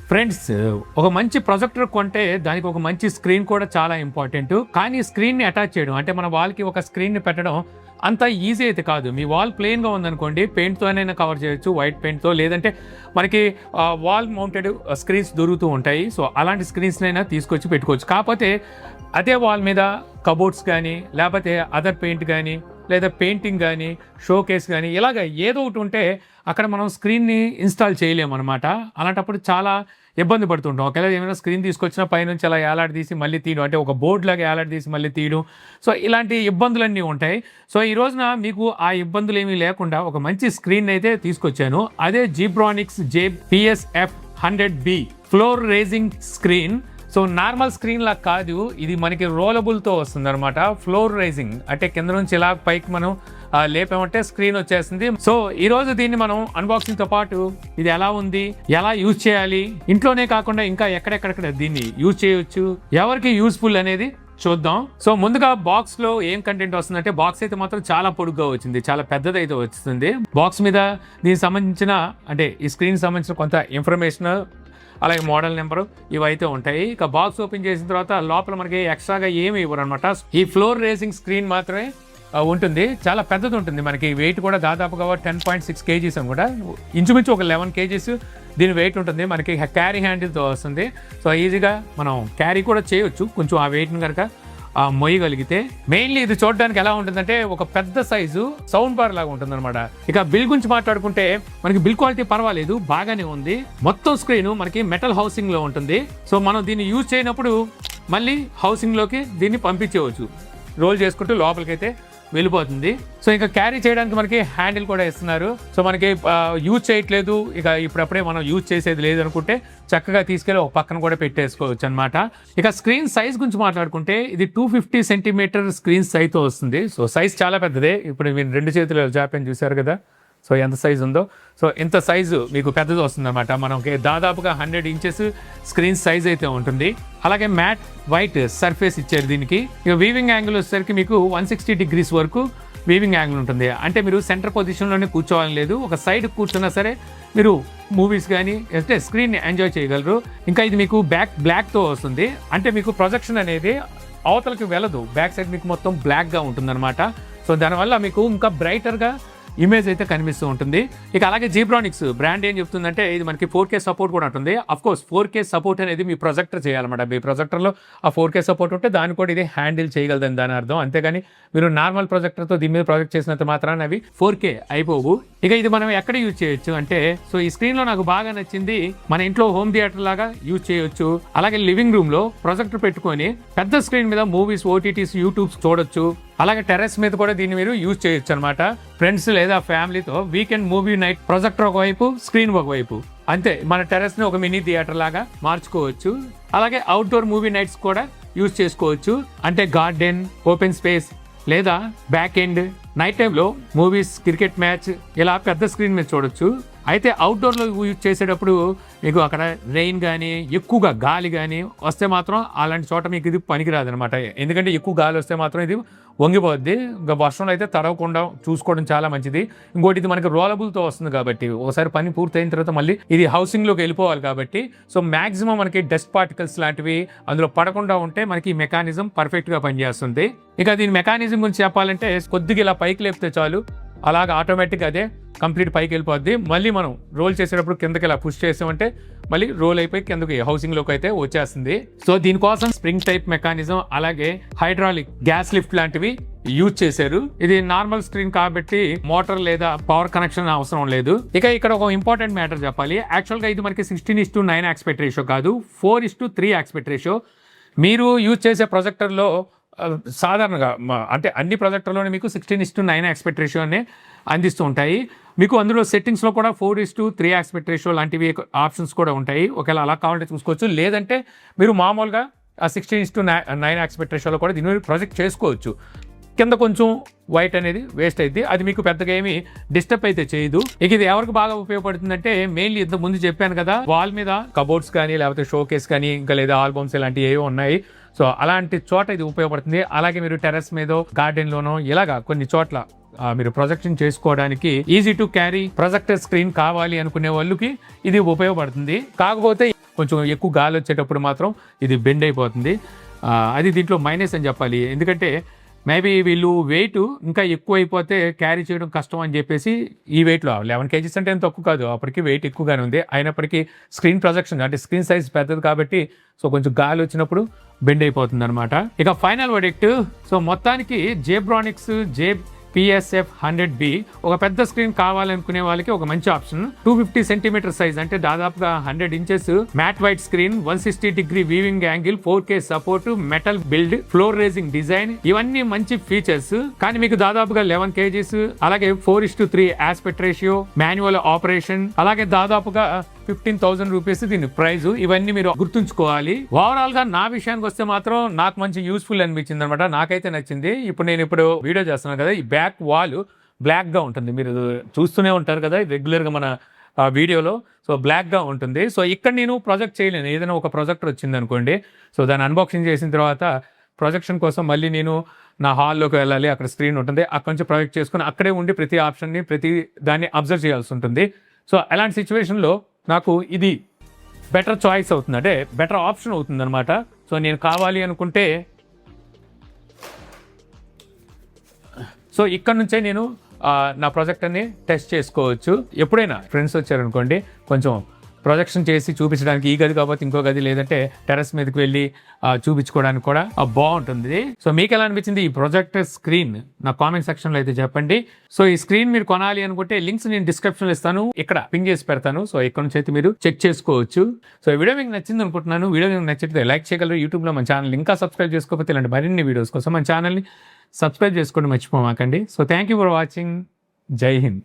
Friends, ఒక మంచి projector కొంటే దానికి ఒక మంచి స్క్రీన్ కూడా చాలా ఇంపార్టెంట్. కానీ స్క్రీన్ని అటాచ్ చేయడం అంటే మన వాల్కి ఒక స్క్రీన్ని పెట్టడం అంత ఈజీ అయితే కాదు. మీ వాల్ ప్లెయిన్గా ఉందనుకోండి, పెయింట్తోనైనా కవర్ చేయొచ్చు, వైట్ పెయింట్తో. లేదంటే మనకి వాల్ మౌంటెడ్ స్క్రీన్స్ దొరుకుతూ ఉంటాయి. సో అలాంటి స్క్రీన్స్నైనా తీసుకొచ్చి పెట్టుకోవచ్చు. కాకపోతే అదే వాల్ మీద కబోర్డ్స్ కానీ, లేకపోతే అదర్ పెయింట్ కానీ, లేదా పెయింటింగ్ కానీ, షో కేస్ కానీ, ఇలాగ ఏదో ఒకటి ఉంటే అక్కడ మనం స్క్రీన్ని ఇన్స్టాల్ చేయలేము అనమాట. అలాంటప్పుడు చాలా ఇబ్బంది పడుతుంటాం. ఒకవేళ ఏమైనా స్క్రీన్ తీసుకొచ్చినా పైనుంచి అలా ఏలాడదీసి మళ్ళీ తీయడం, అంటే ఒక బోర్డు లాగా ఏలాడదీసి మళ్ళీ తీయడం. సో ఇలాంటి ఇబ్బందులన్నీ ఉంటాయి. సో ఈ రోజున మీకు ఆ ఇబ్బందులు ఏమీ లేకుండా ఒక మంచి స్క్రీన్ అయితే తీసుకొచ్చాను. అదే Zebronics JPSF 100B floor raising screen. So normal screen లా కాదు, ఇది మనకి రోలబుల్తో వస్తుంది అనమాట. ఫ్లోర్ రైజింగ్ అంటే కింద నుంచి ఇలా పైకి మనం లేపామంటే స్క్రీన్ వచ్చేస్తుంది. సో ఈ రోజు దీన్ని మనం అన్బాక్సింగ్ తో పాటు ఇది ఎలా ఉంది, ఎలా యూజ్ చేయాలి, ఇంట్లోనే కాకుండా ఇంకా ఎక్కడెక్కడ దీన్ని యూజ్ చేయొచ్చు, ఎవరికి యూస్ఫుల్ అనేది చూద్దాం. సో ముందుగా బాక్స్ లో ఏం కంటెంట్ వస్తుందంటే, బాక్స్ అయితే మాత్రం చాలా పొడుగ్గా వచ్చింది, చాలా పెద్దదైతే వస్తుంది. బాక్స్ మీద దీనికి సంబంధించిన అంటే ఈ స్క్రీన్ సంబంధించిన కొంత ఇన్ఫర్మేషన్, అలాగే మోడల్ నెంబరు ఇవైతే ఉంటాయి. ఇక బాక్స్ ఓపెన్ చేసిన తర్వాత లోపల మనకి ఎక్స్ట్రాగా ఏమి ఇవ్వరు అనమాట. ఈ ఫ్లోర్ రేసింగ్ స్క్రీన్ మాత్రమే ఉంటుంది. చాలా పెద్దది ఉంటుంది. మనకి వెయిట్ కూడా దాదాపుగా 10.6 kgs అని కూడా, ఇంచుమించు ఒక 11 kgs దీని వెయిట్ ఉంటుంది. మనకి క్యారీ హ్యాండిల్తో వస్తుంది. సో ఈజీగా మనం క్యారీ కూడా చేయొచ్చు కొంచెం ఆ వెయిట్ని కనుక మొయ్యగలిగితే. మెయిన్లీ ఇది చూడడానికి ఎలా ఉంటుందంటే ఒక పెద్ద సైజు సౌండ్ బార్ లాగా ఉంటుంది అనమాట. ఇక బిల్ గురించి మాట్లాడుకుంటే మనకి బిల్ క్వాలిటీ పర్వాలేదు, బాగానే ఉంది. మొత్తం స్క్రీన్ మనకి మెటల్ హౌసింగ్ లో ఉంటుంది. సో మనం దీన్ని యూజ్ చేయనప్పుడు మళ్ళీ హౌసింగ్ లోకి దీన్ని పంపించేవచ్చు. రోల్ చేసుకుంటూ లోపలికైతే వెళ్ళిపోతుంది. సో ఇంకా క్యారీ చేయడానికి మనకి హ్యాండిల్ కూడా ఇస్తున్నారు. సో మనకి యూజ్ చేయట్లేదు, ఇక ఇప్పుడప్పుడే మనం యూజ్ చేసేది లేదు అనుకుంటే చక్కగా తీసుకెళ్ళి ఒక పక్కన కూడా పెట్టేసుకోవచ్చు అనమాట. ఇక స్క్రీన్ సైజ్ గురించి మాట్లాడుకుంటే ఇది 250 సెంటీమీటర్ స్క్రీన్ సైజ్తో వస్తుంది. సో సైజ్ చాలా పెద్దదే. ఇప్పుడు మీరు 2 చేతులు జాప్యం చూశారు కదా, సో ఎంత సైజు ఉందో. సో ఇంత సైజు మీకు పెద్దది వస్తుంది అనమాట. మనకి దాదాపుగా 100 inches స్క్రీన్ సైజ్ అయితే ఉంటుంది. అలాగే మ్యాట్ వైట్ సర్ఫేస్ ఇచ్చారు దీనికి. ఇక వీవింగ్ యాంగిల్ వచ్చేసరికి మీకు 160 degrees వరకు వీవింగ్ యాంగిల్ ఉంటుంది. అంటే మీరు సెంటర్ పొజిషన్లోనే కూర్చోవాలని లేదు, ఒక సైడ్ కూర్చున్నా సరే మీరు మూవీస్ కానీ అంటే స్క్రీన్ని ఎంజాయ్ చేయగలరు. ఇంకా ఇది మీకు బ్లాక్తో వస్తుంది. అంటే మీకు ప్రొజెక్షన్ అనేది అవతలకి వెళ్ళదు, బ్యాక్ సైడ్ మీకు మొత్తం బ్లాక్గా ఉంటుందన్నమాట. సో దానివల్ల మీకు ఇంకా బ్రైటర్గా ఇమేజ్ అయితే కనిపిస్తూ ఉంటుంది. ఇక అలాగే జీబ్రానిక్స్ బ్రాండ్ ఏం చెప్తుందంటే ఇది మనకి 4K సపోర్ట్ కూడా ఉంటుంది. అఫ్కోర్స్ 4K సపోర్ట్ అనేది మీ ప్రొజెక్టర్ చేయాలన్నమాట. మీ ప్రొజెక్టర్లో ఆ 4K సపోర్ట్ ఉంటే దాన్ని కూడా ఇది హ్యాండిల్ చేయగలదని దాని అర్థం. అంతేగాని మీరు నార్మల్ ప్రొజెక్టర్తో దీని మీద ప్రొజెక్ట్ చేసినంత మాత్రాన అవి 4K అయిపోవు. ఇక ఇది మనం ఎక్కడ యూజ్ చేయొచ్చు అంటే, సో ఈ స్క్రీన్లో నాకు బాగా నచ్చింది, మన ఇంట్లో హోమ్ థియేటర్ లాగా యూజ్ చేయొచ్చు. అలాగే లివింగ్ రూమ్లో ప్రొజెక్టర్ పెట్టుకొని పెద్ద స్క్రీన్ మీద మూవీస్, OTTs, యూట్యూబ్స్ చూడొచ్చు. అలాగే టెర్రస్ మీద కూడా దీన్ని మీరు యూజ్ చేయొచ్చు అనమాట. ఫ్రెండ్స్ లేదా ఫ్యామిలీతో వీకెండ్ మూవీ నైట్ ప్రొజెక్టర్ ఒకవైపు, స్క్రీన్ ఒకవైపు, అంతే. మన టెర్రస్ ని ఒక మినీ థియేటర్ లాగా మార్చుకోవచ్చు. అలాగే అవుట్డోర్ మూవీ నైట్స్ కూడా యూజ్ చేసుకోవచ్చు. అంటే గార్డెన్, ఓపెన్ స్పేస్ లేదా బ్యాక్ ఎండ్, నైట్ టైంలో మూవీస్, క్రికెట్ మ్యాచ్ ఇలా పెద్ద స్క్రీన్ మీద చూడొచ్చు. అయితే అవుట్డోర్లో యూజ్ చేసేటప్పుడు మీకు అక్కడ రెయిన్ కానీ, ఎక్కువగా గాలి కానీ వస్తే మాత్రం అలాంటి చోట మీకు ఇది పనికిరాదు అనమాట. ఎందుకంటే ఎక్కువ గాలి వస్తే మాత్రం ఇది వంగిపోద్ది. ఇంకా వర్షంలో అయితే తడవకుండా చూసుకోవడం చాలా మంచిది. ఇంకోటి ఇది మనకి రోలబుల్తో వస్తుంది కాబట్టి ఒకసారి పని పూర్తయిన తర్వాత మళ్ళీ ఇది హౌసింగ్లోకి వెళ్ళిపోవాలి కాబట్టి, సో మ్యాక్సిమం మనకి డస్ట్ పార్టికల్స్ లాంటివి అందులో పడకుండా ఉంటే మనకి ఈ మెకానిజం పర్ఫెక్ట్గా పనిచేస్తుంది. ఇక దీని మెకానిజం గురించి చెప్పాలంటే కొద్దిగా ఇలా పైకి లేపితే చాలు, అలాగ ఆటోమేటిక్గా అదే కంప్లీట్ పైకి వెళ్ళిపోద్ది. మళ్ళీ మనం రోల్ చేసేటప్పుడు కిందకి ఇలా పుష్ చేసామంటే మళ్ళీ రోల్ అయిపోయి కిందకి హౌసింగ్లోకి అయితే వచ్చేస్తుంది. సో దీనికోసం స్ప్రింగ్ టైప్ మెకానిజం, అలాగే హైడ్రాలిక్ గ్యాస్ లిఫ్ట్ లాంటివి యూజ్ చేశారు. ఇది నార్మల్ స్క్రీన్ కాబట్టి మోటార్ లేదా పవర్ కనెక్షన్ అవసరం లేదు. ఇక ఇక్కడ ఒక ఇంపార్టెంట్ మ్యాటర్ చెప్పాలి. యాక్చువల్గా ఇది మనకి 16:9 ఆస్పెక్ట్ రేషియో కాదు, 4:3 ఆస్పెక్ట్ రేషియో. మీరు యూజ్ చేసే ప్రొజెక్టర్లో సాధారణంగా అంటే అన్ని ప్రొజెక్టర్లోనే మీకు 16:9 ఆస్పెక్ట్ రేషియోనే అందిస్తూ ఉంటాయి. మీకు అందులో సెట్టింగ్స్లో కూడా 4:3 ఆస్పెక్ట్ రేషియో లాంటివి ఆప్షన్స్ కూడా ఉంటాయి. ఒకవేళ అలా కావాలంటే చూసుకోవచ్చు. లేదంటే మీరు మామూలుగా ఆ 16:9 ఆస్పెక్ట్ రేషియోలో కూడా దీన్ని ప్రొజెక్ట్ చేసుకోవచ్చు. కింద కొంచెం వైట్ అనేది వేస్ట్ అయింది, అది మీకు పెద్దగా ఏమి డిస్టర్బ్ అయితే చేయదు. ఇక ఇది ఎవరికి బాగా ఉపయోగపడుతుందంటే, మెయిన్లీ ఇంత ముందు చెప్పాను కదా, వాల్ మీద కబోర్డ్స్ కానీ, లేకపోతే షో కేస్ కానీ, ఇంకా లేదా ఆల్బమ్స్ ఇలాంటివి ఏవో ఉన్నాయి. సో అలాంటి చోట ఇది ఉపయోగపడుతుంది. అలాగే మీరు టెర్రస్ మీద, గార్డెన్ లోనో ఇలాగా కొన్ని చోట్ల మీరు ప్రొజెక్షన్ చేసుకోవడానికి easy to carry projector screen కావాలి అనుకునే వాళ్ళకి ఇది ఉపయోగపడుతుంది. కాకపోతే కొంచెం ఎక్కువ గాలి వచ్చేటప్పుడు మాత్రం ఇది బెండ్ అయిపోతుంది. అది దీంట్లో మైనస్ అని చెప్పాలి. ఎందుకంటే మేబీ వీళ్ళు వెయిట్ ఇంకా ఎక్కువ అయిపోతే క్యారీ చేయడం కష్టం అని చెప్పేసి ఈ వెయిట్లో 11 kgs అంటే ఏం తక్కువ కాదు, అప్పటికి వెయిట్ ఎక్కువగానే ఉంది. అయినప్పటికీ స్క్రీన్ ప్రొజెక్షన్ అంటే స్క్రీన్ సైజ్ పెద్దది కాబట్టి సో కొంచెం గాలి వచ్చినప్పుడు బెండ్ అయిపోతుంది అనమాట. ఇక ఫైనల్ వర్డిక్ట్, సో మొత్తానికి జేబ్రానిక్స్ PSF 100B ఒక పెద్ద స్క్రీన్ కావాలనుకునే వాళ్ళకి ఒక మంచి ఆప్షన్. 250 సెంటీమీటర్ సైజ్ అంటే దాదాపుగా 100 inches matte white screen, 160 degree viewing angle, 4K support, metal build, floor raising design, ఇవన్నీ మంచి ఫీచర్స్. కానీ మీకు దాదాపుగా 11 kgs, అలాగే 4:3 ఆస్పెక్ట్ రేషియో, మాన్యువల్ ఆపరేషన్, అలాగే దాదాపుగా 15,000 రూపీస్ దీని ప్రైజ్. ఇవన్నీ మీరు గుర్తుంచుకోవాలి. ఓవరాల్ గా నా విషయానికి వస్తే మాత్రం నాకు మంచి యూస్ఫుల్ అనిపించింది అనమాట. నాకైతే నచ్చింది. ఇప్పుడు నేను వీడియో చేస్తున్నాను కదా, ఈ బ్యాక్ వాల్ బ్లాక్ గా ఉంటుంది, మీరు చూస్తూనే ఉంటారు కదా రెగ్యులర్ గా మన వీడియోలో. సో బ్లాక్ గా ఉంటుంది. సో ఇక్కడ నేను ప్రొజెక్ట్ చేయలేను. ఏదైనా ఒక ప్రొజెక్టర్ వచ్చింది అనుకోండి, సో దాన్ని అన్బాక్సింగ్ చేసిన తర్వాత ప్రొజెక్షన్ కోసం మళ్ళీ నేను నా హాల్లోకి వెళ్ళాలి, అక్కడ స్క్రీన్ ఉంటుంది, అక్కడ నుంచి ప్రొజెక్ట్ చేసుకుని అక్కడే ఉండి ప్రతి ఆప్షన్ని ప్రతి దాన్ని అబ్జర్వ్ చేయాల్సి ఉంటుంది. సో అలాంటి సిచ్యువేషన్లో నాకు ఇది బెటర్ చాయిస్ అవుతుంది, అంటే బెటర్ ఆప్షన్ అవుతుంది అనమాట. సో నేను కావాలి అనుకుంటే సో ఇక్కడ నుంచే నేను నా ప్రాజెక్ట్ని టెస్ట్ చేసుకోవచ్చు. ఎప్పుడైనా ఫ్రెండ్స్ వచ్చారనుకోండి, కొంచెం ప్రొజెక్షన్ చేసి చూపించడానికి ఈ గది కాకపోతే ఇంకో గది, లేదంటే టెర్రస్ మీదకి వెళ్ళి చూపించుకోవడానికి కూడా బాగుంటుంది. సో మీకు ఎలా అనిపించింది ఈ ప్రొజెక్టర్ స్క్రీన్ నా కామెంట్ సెక్షన్లో అయితే చెప్పండి. సో ఈ స్క్రీన్ మీరు కొనాలి అనుకుంటే లింక్స్ నేను డిస్క్రిప్షన్లో ఇస్తాను, ఇక్కడ పింగ్ చేసి పెడతాను. సో ఇక్కడ నుంచి అయితే మీరు చెక్ చేసుకోవచ్చు. సో ఈ వీడియో మీకు నచ్చింది అనుకుంటున్నాను. వీడియో మీకు నచ్చితే లైక్ చేయగలరు. యూట్యూబ్లో మన ఛానల్ ఇంకా సబ్స్క్రైబ్ చేసుకోకపోతే ఇలాంటి మరిన్ని వీడియోస్ కోసం మన ఛానల్ని సబ్స్క్రైబ్ చేసుకోండి మర్చిపోమాకండి. So thank you for watching. Jai Hind.